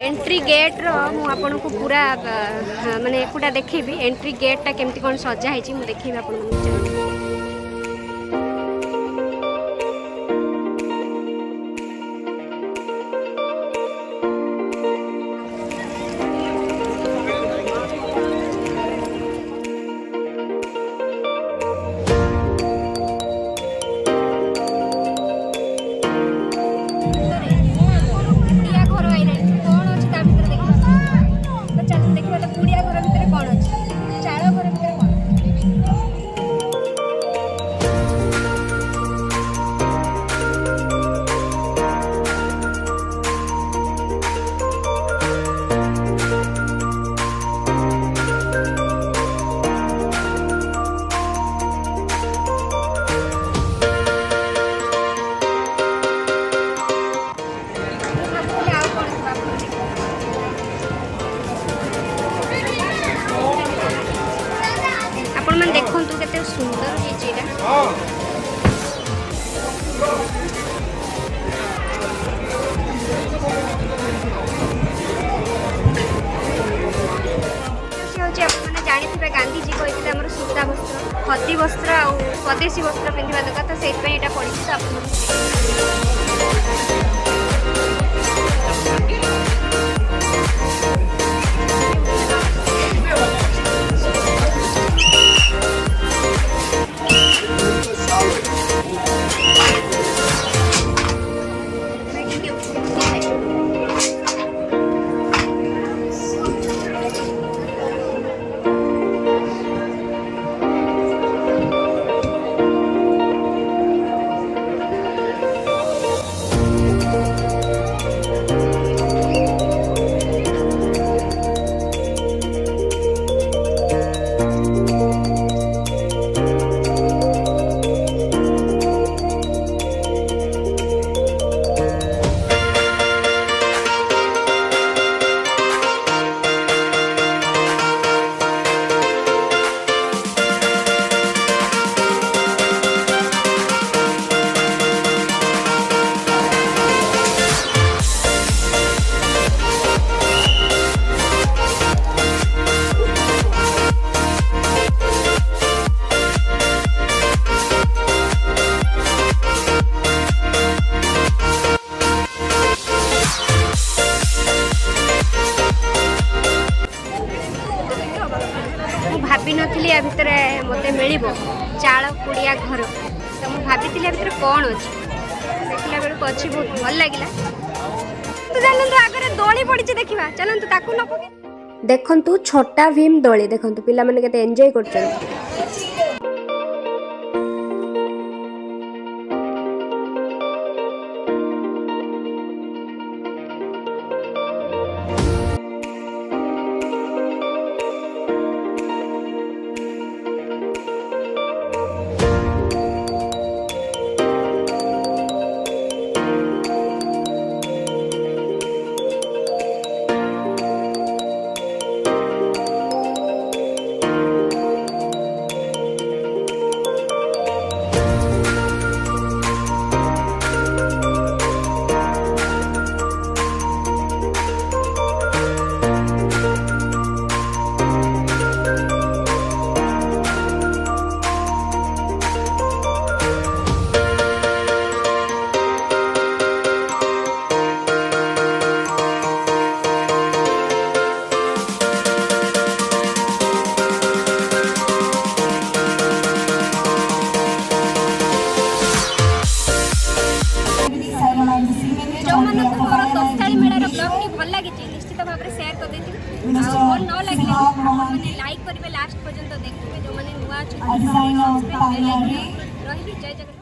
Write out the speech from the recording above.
Entry gate आपको पूरा माने एकुटा देखी एंट्री गेटा केमती कौन सजाई मुझे देखी आप देखु के सुंदर जानी गांधीजी कहते आम सूता वस्त्र खदी वस्त्र आ स्वदेशी वस्त्र पिंधा दरकार तो से पड़ी भाभी नी या भितर मत मिल चाल कुड़िया घर तो मुझे भाभी भितर कौन अच्छी देखला बेलू अच्छी बहुत भल लगे तो चलतु आगे दोली पड़ी देखा चलतु ताकू न पके देखु छोटा भीम दोली देखु पिला माने केते एंजॉय करछन। निश्चित भाव में शेयर कर देती भल न लगे लाइक करेंगे लास्ट पर्यंत देखिए जो मैंने नुआ रही जय जगन्नाथ।